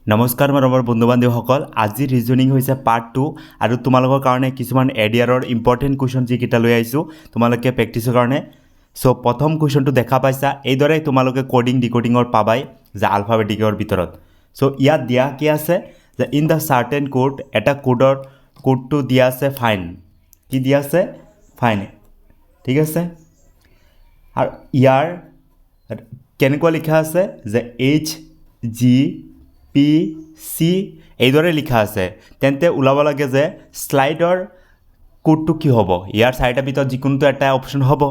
নমস্কাৰ মোৰ বন্ধু বান্ধৱীসকল আজি ৰিজনিং হৈছে পাৰ্ট 2 আৰু তোমালোকৰ কাৰণে কিছুমান এডিয়াৰৰ ইম্পৰ্টেণ্ট কুৱেশ্যন যিকেইটা লৈ আহিছোঁ তোমালোকে প্ৰেক্টিছৰ কাৰণে চ' প্ৰথম কুৱেশ্যনটো দেখা পাইছা এইদৰে তোমালোকে কোডিং ডিকোডিঙৰ পাবাই যে আলফাবেটিকৰ ভিতৰত চ' ইয়াত দিয়া কি আছে যে ইন দ্য চাৰ্টেন কোড এটা কোডটো দিয়া আছে ফাইন কি দিয়া আছে ফাইন ঠিক আছে আৰু ইয়াৰ কেনেকুৱা লিখা আছে যে HGPC এইদৰে লিখা আছে তেন্তে ওলাব লাগে যে স্লাইডৰ কোডটো কি হ'ব ইয়াৰ চাৰিটা ভিতৰত যিকোনোটো এটা অপশ্যন হ'ব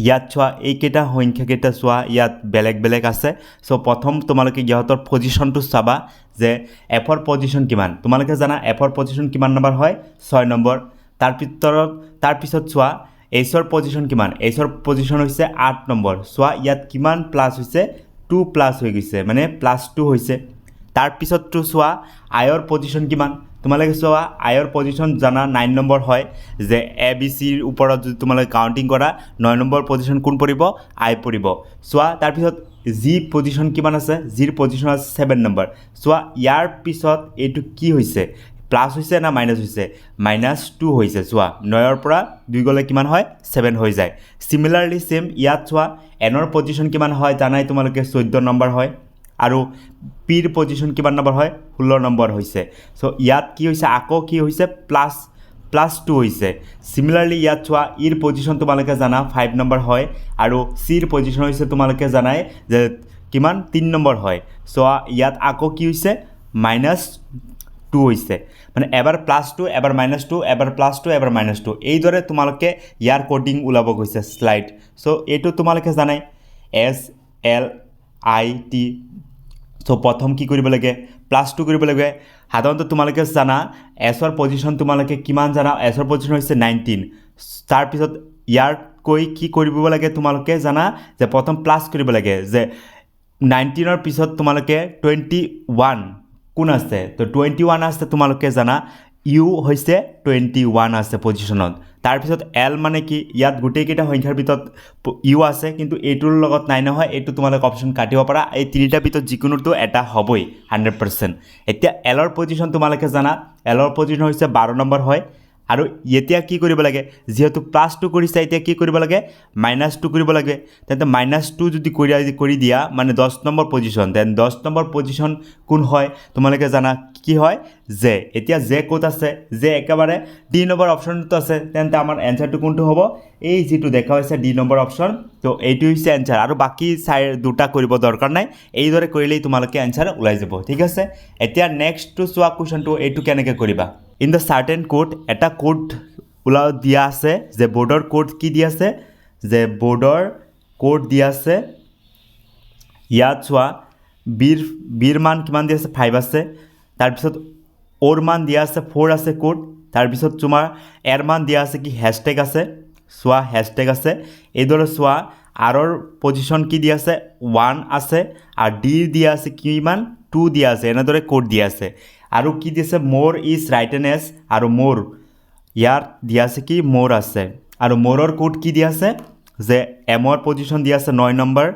ইয়াত চোৱা এইকেইটা সংখ্যাকেইটা চোৱা ইয়াত বেলেগ বেলেগ আছে চ' প্ৰথম তোমালোকে ইহঁতৰ পজিশ্যনটো চাবা যে এফৰ পজিশ্যন কিমান তোমালোকে জানা এফৰ পজিশ্যন কিমান নম্বৰ হয় 6 নম্বৰ তাৰপিছত চোৱা এইচৰ পজিশ্যন কিমান এইচৰ পজিশ্যন হৈছে 8 নম্বৰ চোৱা ইয়াত কিমান প্লাছ হৈছে 2 প্লাছ হৈ গৈছে মানে +2 হৈছে তাৰপিছতটো চোৱা আইৰ পজিশ্যন কিমান তোমালোকে চোৱা আইৰ পজিশ্যন জানা 9 নম্বৰ হয় যে ABCৰ ওপৰত যদি তোমালোকে কাউন্টিং কৰা 9 নম্বৰ পজিশ্যন কোন পৰিব আই পৰিব চোৱা তাৰপিছত জি পজিশ্যন কিমান আছে জিৰ পজিশ্যন আছে 7 নম্বৰ চোৱা ইয়াৰ পিছত এইটো কি হৈছে প্লাছ হৈছে না মাইনাছ হৈছে -2 হৈছে চোৱা 9ৰ পৰা 2 গলে কিমান হয় 7 হৈ যায় সিমিলাৰলি সেম ইয়াত চোৱা এনৰ পজিশ্যন কিমান হয় জানাই তোমালোকে 14 নম্বৰ হয় আৰু পিৰ পজিশ্যন কিমান নম্বৰ হয় 16 নম্বৰ হৈছে সো ইয়াত কি হৈছে আকৌ কি হৈছে +2 হৈছে সিমিলাৰলি ইয়াত চোৱা ইৰ পজিশ্যন তোমালোকে জানা 5 নম্বৰ হয় আৰু সিৰ পজিশ্যন হৈছে তোমালোকে জানাই যে কিমান 3 নম্বৰ হয় সো ইয়াত আকৌ কি হৈছে -2 হৈছে মানে এবাৰ +2 এবাৰ -2 এবাৰ +2 এবাৰ -2 এইদৰে তোমালোকে ইয়াৰ কোডিং ওলাব গৈছে স্লাইড সো এটো তোমালোকে জানাই SLIT সো প্ৰথম কি কৰিব লাগে +2 কৰিব লাগে সাধাৰণতে তোমালোকে জানা এছৰ পজিশ্যন তোমালোকে কিমান জানা এছৰ পজিশ্যন হৈছে 19 তাৰ পিছত ইয়াৰ কৈ কি কৰিব লাগে তোমালোকে জানা যে প্ৰথম প্লাস কৰিব লাগে যে 19ৰ পিছত তোমালোকে 21 কোন আছে তো 21 আছে তোমালোকে জানা ইউ হৈছে 21 আছে পজিশ্যনত তাৰ পিছত এল মানে কি ইয়াত গোটেই কেইটা সংখ্যাৰ ভিতৰত ইউ আছে কিন্তু এইটোৰ লগত নাই নহয় এইটো তোমালোকে অপচন কাটিব পাৰা এই তিনিটা ভিতৰত যিকোনোটো এটা হ'বই 100% এতিয়া এলৰ পজিশ্যন তোমালোকে জানা এলৰ পজিশ্যন হৈছে 12 নম্বৰ হয় আৰু এতিয়া কি কৰিব লাগে যেহেতু +2 কৰিছে এতিয়া কি কৰিব লাগে -2 কৰিব লাগে তেন্তে -2 যদি কৰি দিয়া মানে 10 number position then 10 number position কোন হয় তোমালোকে জানা কি হয় জে এতিয়া জে কোত আছে জে একেবাৰে ডি নম্বৰ অপচনটো আছে তেন্তে আমাৰ এনসাৰটো কোনটো হ'ব এই যেটো দেখা হৈছে ডি নম্বৰ অপচন তো এইটো হৈছে এনসাৰ আৰু বাকি দুটা কৰিব দৰকাৰ নাই এইদৰে কৰিলেই তোমালোকে এনসাৰ ওলাই যাব ঠিক আছে এতিয়া নেক্সট টু সোৱা কোৱেশ্চনটো এইটো কেনেকৈ কৰিবা ইন দ্য সাৰ্টেন কোড এটা কোড ওলা দিয়া আছে যে বোৰ্ডৰ কোড কি দিয়া আছে যে বোৰ্ডৰ কোড দিয়া আছে ইয়াত সোৱা বিৰ মান কিমান দিয়া আছে 5 আছে তাৰপিছত ওৰ মান দিয়া আছে 4 আছে কোড তাৰপিছত তোমাৰ এৰ মান দিয়া আছে কি হ্যাশট্যাগ আছে সোৱা হ্যাশট্যাগ আছে এইদৰে সোৱা আৰৰ পজিশ্যন কি দিয়া আছে 1 আছে আৰু ডি দিয়া আছে কিমান 2 দিয়া আছে এনেদৰে কোড দিয়া আছে আৰু কি দিছে মোৰ ইজ ৰাইটেন এস আৰু মোৰ ইয়াৰ দিয়া আছে কি মোৰ আছে আৰু মোৰৰ কোড কি দিয়া আছে যে এমৰ পজিশ্যন দিয়া আছে 9 নম্বৰ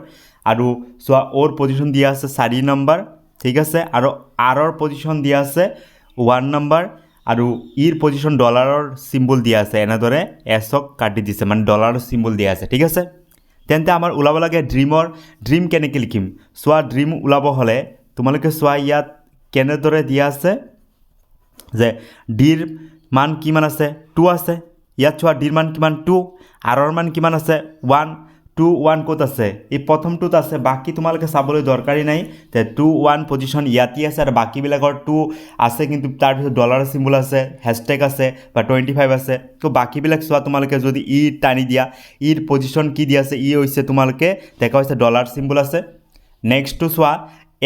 আৰু সোৱা ওৰ পজিশ্যন দিয়া আছে 4 নম্বৰ ঠিক আছে আৰু আৰৰ পজিশ্যন দিয়া আছে 1 নম্বৰ আৰু ইৰ পজিশ্যন ডলাৰৰ সিম্বল দিয়া আছে এনেদৰে এছক কাটি দিছে মানে ডলাৰৰ সিম্বল দিয়া আছে ঠিক আছে তেন্তে আমাৰ ওলাব লাগে ড্ৰিম কেনেকৈ লিখিম সোৱা ড্ৰিম ওলাব হলে তোমালোকে সোৱা ইয়াত কেনেদৰে দিয়া আছে যে ডিৰ মান কিমান আছে 2 আছে ইয়াত চোৱা ডিৰ মান কিমান 2 আৰৰ মান কিমান আছে 1 2 1 ক'ত আছে এই প্ৰথমটোত আছে বাকি তোমালোকে চাবলৈ দৰকাৰি নাই তে 2 1 পজিশ্যন ইয়াতি আছে আৰু বাকি বিলাকৰ 2 আছে কিন্তু তাৰ পিছত ডলাৰ সিম্বল আছে হ্যাশট্যাগ আছে বা 25 আছে তো বাকি বিলাক চোৱা তোমালোকে যদি ই টানি দিয়া ইৰ পজিশ্যন কি দিয়া আছে ই হৈছে তোমালোকে দেখা হৈছে ডলাৰ সিম্বল আছে নেক্সট টু চোৱা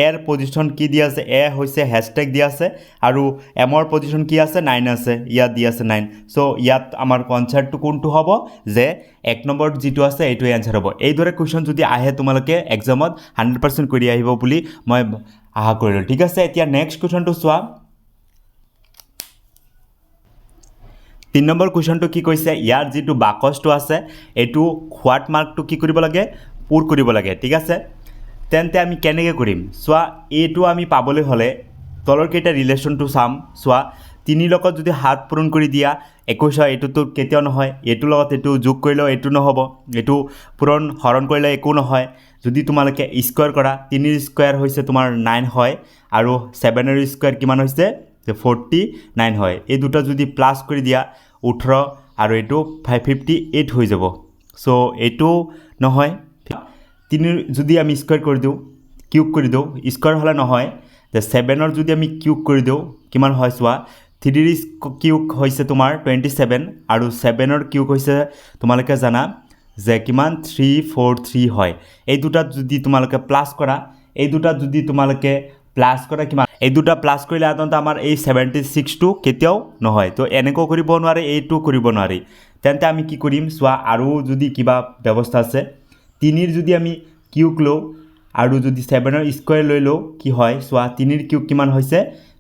এৰ পজিশ্যন কি দিয়া আছে এ হৈছে হ্যাশট্যাগ দিয়া আছে আৰু এমৰ পজিশ্যন কি আছে 9 আছে ইয়াত দিয়া আছে 9 সো ইয়াত আমাৰ কনসেপ্টটো কোনটো হ'ব যে 1 নম্বৰ যেটো আছে এইটো এনসাৰ হ'ব এইদৰে কোৱেশ্চন যদি আহে তোমালোকে এক্সামত 100% কৰি আহিব বুলি মই আশা কৰিলো ঠিক আছে এতিয়া নেক্সট কোৱেশ্চনটো চোৱা 3 নম্বৰ কোৱেশ্চনটো কি কৈছে ইয়াৰ যেটো বাকসটো আছে এটো হোৱাট মাৰ্কটো কি কৰিব লাগে পুৰ কৰিব লাগে ঠিক আছে তেন্তে আমি কেনেকৈ কৰিম সোৱা এটো আমি পাবলৈ হলে তলৰ কেইটা ৰিলেশ্যনটো চাম চোৱা 3 লগত যদি 7 পূৰণ কৰি দিয়া 21 হয় এইটোতো কেতিয়াও নহয় এইটোৰ লগত এইটো যোগ কৰিলেও এইটো নহ'ব এইটো পূৰণ হৰণ কৰিলে একো নহয় যদি তোমালোকে স্কোয়াৰ কৰা 3 স্কোয়াৰ হৈছে তোমাৰ 9 হয় আৰু 7 ৰ স্কোয়াৰ কিমান হৈছে 49 হয় এই দুটা যদি প্লাস কৰি দিয়া 18 আৰু এইটো 58 হৈ যাব সো এইটো নহয় 3 যদি আমি স্কোয়াৰ কৰি দিও কিউব কৰি দিও স্কোয়াৰ হলে নহয় যে 7 ৰ যদি আমি কিউব কৰি দিও কিমান হয় চোৱা 3 ৰ কিউব হৈছে তোমাৰ 27 আৰু 7 ৰ কিউব হৈছে তোমালোকে জানা যে কিমান 343 হয় এই দুটা যদি তোমালোকে প্লাস কৰা এই দুটা যদি তোমালোকে প্লাস কৰা কিমান এই দুটা প্লাস কৰিলে আদন্ত আমাৰ এই 76 টো কেতিয়াও নহয় তো এনেকৈ কৰিব নোৱাৰে এইটো কৰিব নোৱাৰি তেন্তে আমি কি কৰিম চোৱা আৰু যদি কিবা ব্যৱস্থা আছে 3 ৰ যদি আমি কিউব লও আৰু যদি 7 ৰ স্কয়াৰ লৈ লও কি হয় চোৱা 3 ৰ কিউব কিমান হৈছে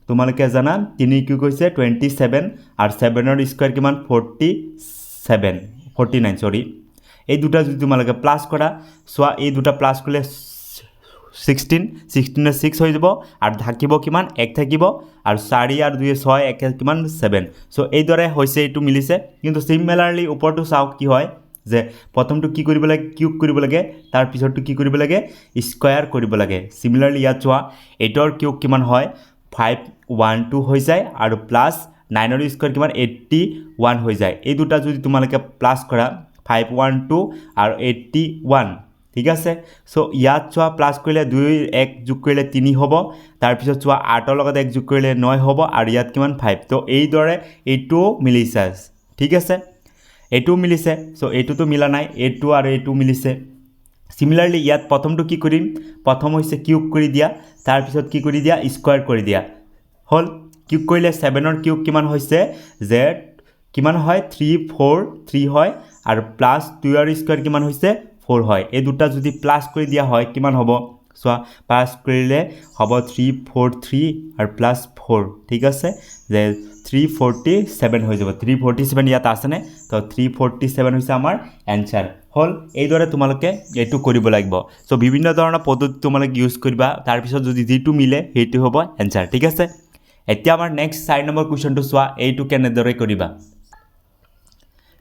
তোমালোকে জানা 3 ৰ কিউব হৈছে 27 আৰু 7 ৰ স্কয়াৰ কিমান 49 সৰি এই দুটা যদি তোমালোকে প্লাস কৰা সোয়া এই দুটা প্লাস কৰিলে 16 ৰ 6 হৈ যাব আৰু থাকিব কিমান 1 থাকিব আৰু 4 আৰু 2 6 1 কিমান 7 সো এই দৰে হৈছে এটো মিলিছে কিন্তু সিমিলাৰলি ওপৰটো চাও কি হয় যে প্ৰথমটো কি কৰিব লাগে কিউব কৰিব লাগে তাৰ পিছৰটো কি কৰিব লাগে স্কয়াৰ কৰিব লাগে সিমিলাৰলি ইয়াত চোৱা 8 ৰ কিউব কিমান হয় 512 হৈ যায় আৰু প্লাস 9 ৰ স্কয়াৰ কিমান 81 হৈ যায় এই দুটা যদি তোমালোকে প্লাস কৰা 512 আৰু 81 ঠিক আছে সো ইয়াত চোৱা প্লাস কৰিলে 2 1 যোগ কৰিলে 3 হ'ব তাৰ পিছত চোৱা 8 ৰ লগত 1 যোগ কৰিলে 9 হ'ব আৰু ইয়াত কিমান 5 তো এই দৰে এটো মিলিছে ঠিক আছে এটো মিলিছে সো এটোটো মিলা নাই এটো আৰু এটো মিলিছে সিমিলাৰলি ইয়াত প্ৰথমটো কি কৰিম প্ৰথম হৈছে কিউব কৰি দিয়া তাৰ পিছত কি কৰি দিয়া স্কয়াৰ কৰি দিয়া হল কিউব কৰিলে 7 ৰ কিউব কিমান হৈছে z কিমান হয় 343 হয় আৰু প্লাস 2 ৰ স্কয়াৰ কিমান হৈছে 4 হয় এই দুটা যদি প্লাস কৰি দিয়া হয় কিমান হ'ব সো প্লাস কৰিলে হ'ব 343 আৰু প্লাস 4 ঠিক আছে যে 347 হৈ যাব 347 ইয়াত আছে নে তো 347 হৈছে আমাৰ आंसर হল এই দৰে তোমালোকে এটো কৰিব লাগিব সো বিভিন্ন ধৰণৰ পদ্ধতি তোমালোকে ইউজ কৰিবা তাৰ পিছত যদি যেটো মিলে হেতু হ'ব आंसर ঠিক আছে এতিয়া আমাৰ নেক্সট 4 নম্বৰ কোৱেশ্চনটো চোৱা এইটো কেনে দৰে কৰিবা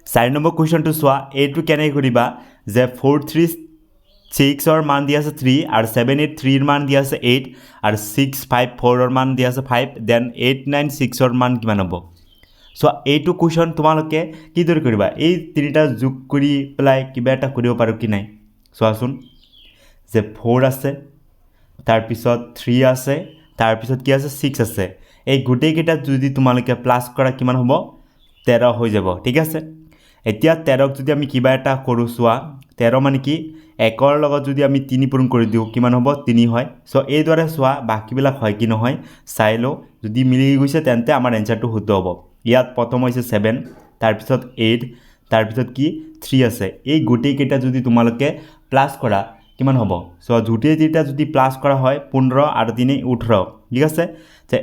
4 নম্বৰ কোৱেশ্চনটো চোৱা এইটো কেনে কৰিবা যে 436 ৰ মান দিয়া আছে 3 আৰু 783 ৰ মান দিয়া আছে 8 আৰু 654 ৰ মান দিয়া আছে 5 দেন 896 ৰ মান কিমান হ'ব সো এইটো কোৱেশ্চন তোমালোকে কি দৰে কৰিবা এই তিনিটা যোগ কৰি প্লাই কিবা এটা কৰিব পাৰো কি নাই সোৱাচোন যে 4 আছে তাৰ পিছত 3 আছে তাৰ পিছত কি আছে 6 আছে এই গুটেই কেইটা যদি তোমালোকে প্লাস কৰা কিমান হ'ব 13 হৈ যাব ঠিক আছে এতিয়া 13 ক যদি আমি কিবা এটা কৰো সোৱা 13 মানে কি 1 ৰ লগত যদি আমি 3 পূৰণ কৰি দিও কিমান হ'ব 3 হয় সো এই দৰে সোৱা বাকিবিলাক হয় কি নহয় চাইলো যদি মিলি গৈছে তেন্তে আমাৰ आंसरটো শুদ্ধ হ'ব ইয়াত প্ৰথম হৈছে 7 তাৰ পিছত 8 তাৰ পিছত কি 3 আছে এই গুটেই কেইটা যদি তোমালোকে প্লাস কৰা কিমান হ'ব সো গুটেই যেটা যদি প্লাস কৰা হয় 15 আৰু 3 18 ঠিক আছে যে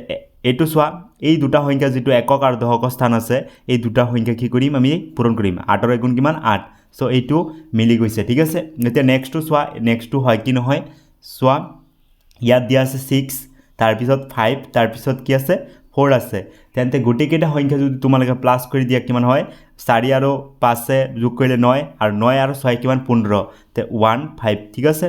এটো সোৱা এই দুটা সংখ্যা যেটো একক আৰু দশক স্থান আছে এই দুটা সংখ্যা কি কৰিম আমি পূৰণ কৰিম 8 ৰ গুণ কিমান 8 সো এইটো মিলি গৈছে ঠিক আছে এতিয়া নেক্সটটো সোৱা নেক্সটটো হয় কি নহয় সোৱা ইয়াত দিয়া আছে 6 তাৰ পিছত 5 তাৰ পিছত কি আছে 4 আছে তেন্তে গুটেই কেইটা সংখ্যা যদি তোমালোকে প্লাস কৰি দিয়া কিমান হয় 4 আৰু 5 এ যোগ কৰিলে 9 আৰু 9 আৰু 6 কিমান 15 তে 15 ঠিক আছে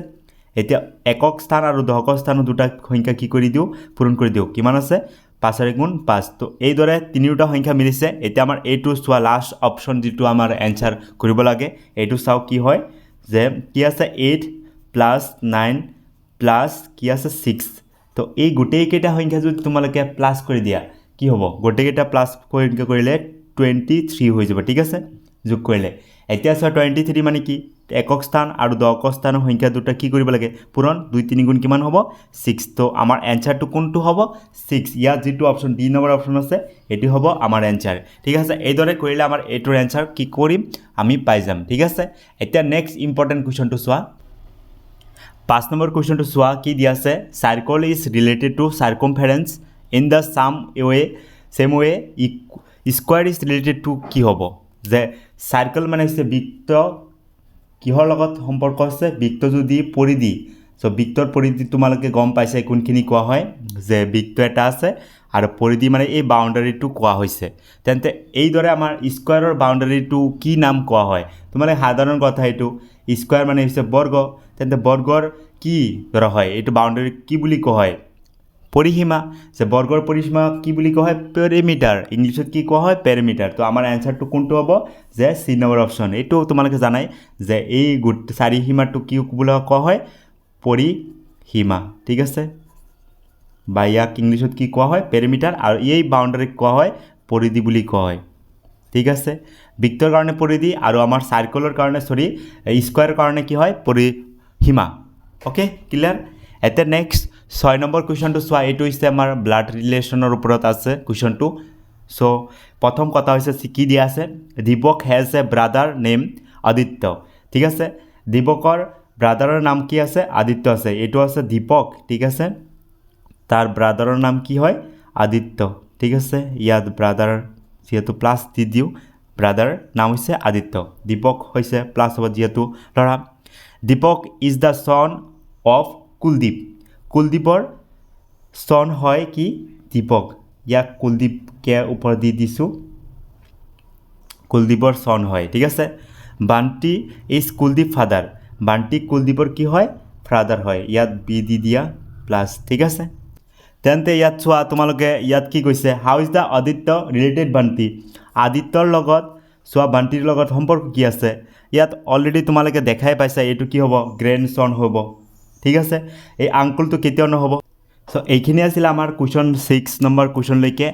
এতিয়া একক স্থান আৰু দশক স্থান দুটা সংখ্যা কি কৰি দিও পূৰণ কৰি দিও কিমান আছে 5 ৰ গুণ 5 তো এই দৰে তিনিটা সংখ্যা মিলিছে এতিয়া আমাৰ এটো সোৱা লাস্ট অপচন যেটো আমাৰ आंसर কৰিব লাগে এটো চাও কি হয় যে কি আছে 8 + 9 + কি আছে 6 তো এই গুটেই কেইটা সংখ্যা যদি তোমালোকে প্লাস কৰি দিয়া কি হ'ব গুটেই কেইটা প্লাস কৰিলে 23 হৈ যাব ঠিক আছে যোগ কৰিলে এতিয়া সোৱা 23 মানে কি একক স্থান আৰু দশক স্থানৰ সংখ্যা দুটা কি কৰিব লাগে পূৰণ 2 3 গুণ কিমান হ'ব 6 তো আমাৰ आंसरটো কোনটো হ'ব 6 ইয়াত যেটো অপচন ডি নম্বৰ অপচন আছে এটি হ'ব আমাৰ आंसर ঠিক আছে এই দৰে কৰিলে আমাৰ এটোৰ आंसर কি কৰিম আমি পাই যাম ঠিক আছে এতিয়া নেক্সট ইম্পৰ্টেন্ট কোৱেশ্চনটো চোৱা 5 নম্বৰ কোৱেশ্চনটো চোৱা কি দিয়া আছে circle is related to circumference in the same way square is related to কি হ'ব যে সাৰ্কেল মানে হৈছে বৃত্ত কিহৰ লগত সম্পৰ্ক আছে বৃত্ত যদি পৰিধি চ' বৃত্তৰ পৰিধি তোমালোকে গম পাইছে কোনখিনি কোৱা হয় যে বৃত্ত এটা আছে আৰু পৰিধি মানে এই বাউণ্ডাৰীটো কোৱা হৈছে তেন্তে এইদৰে আমাৰ স্কুৱাৰৰ বাউণ্ডাৰীটো কি নাম কোৱা হয় তোমালোকে সাধাৰণ কথা এইটো স্কুৱাৰ মানে হৈছে বৰ্গ তেন্তে বৰ্গৰ কি ধৰা হয় এইটো বাউণ্ডাৰী কি বুলি কোৱা হয় পৰিসীমা যে বৰ্গৰ পৰিসীমা কি বুলি কোৱা হয় পেৰিমিটাৰ ইংলিছত কি কোৱা হয় পেৰিমিটাৰ তো আমাৰ এনসাৰটো কোনটো হ'ব যে সি নম্বৰ অপশ্যন এইটো তোমালোকে জানাই যে এই চাৰিসীমাটো কি বুলি কোৱা হয় পৰিসীমা ঠিক আছে বা ইয়াক ইংলিছত কি কোৱা হয় পেৰিমিটাৰ আৰু এই বাউণ্ডাৰীক কোৱা হয় পৰিধি বুলি কোৱা হয় ঠিক আছে বৃত্তৰ কাৰণে পৰিধি আৰু আমাৰ সাৰ্কলৰ কাৰণে স্কুৱাৰৰ কাৰণে কি হয় পৰিসীমা ওকে ক্লিয়াৰ এতিয়া নেক্সট 6 নম্বৰ কুৱেশ্যনটো চোৱা এইটো হৈছে আমাৰ ব্লাড ৰিলেশ্যনৰ ওপৰত আছে কুৱেশ্যনটো চ' প্ৰথম কথা হৈছে কি দিয়া আছে Deepak has a brother name Aditya ঠিক আছে দীপকৰ ব্ৰাদাৰৰ নাম কি আছে আদিত্য আছে এইটো আছে দীপক ঠিক আছে তাৰ ব্ৰাদাৰৰ নাম কি হয় আদিত্য ঠিক আছে ইয়াত ব্ৰাদাৰ যেহেতু প্লাছ দি দিওঁ ব্ৰাদাৰ নাম হৈছে আদিত্য দীপক হৈছে প্লাছ হ'ব যেহেতু ল'ৰা Deepak is the son of Kuldeep কুলদীপৰ ছন হয় কি দীপক ইয়াক কুলদীপকে ওপৰত দি দিছোঁ কুলদীপৰ ছন হয় ঠিক আছে বান্টি ইজ কুলদীপ ফাদাৰ বান্টি কুলদীপৰ কি হয় ফাদাৰ হয় ইয়াত বি দি দিয়া প্লাছ ঠিক আছে তেন্তে ইয়াত চোৱা তোমালোকে ইয়াত কি কৈছে how is the Aditya related Bunty আদিত্যৰ লগত চোৱা বান্টিৰ লগত সম্পৰ্ক কি আছে ইয়াত অলৰেডি তোমালোকে দেখাই পাইছা এইটো কি হ'ব গ্ৰেণ্ড ছন হ'ব ঠিক আছে এই আংকুলটো কেতিয়াও নহ'ব চ' এইখিনি আছিল আমাৰ কুৱেশ্যন 6 নম্বৰ কুৱেশ্যনলৈকে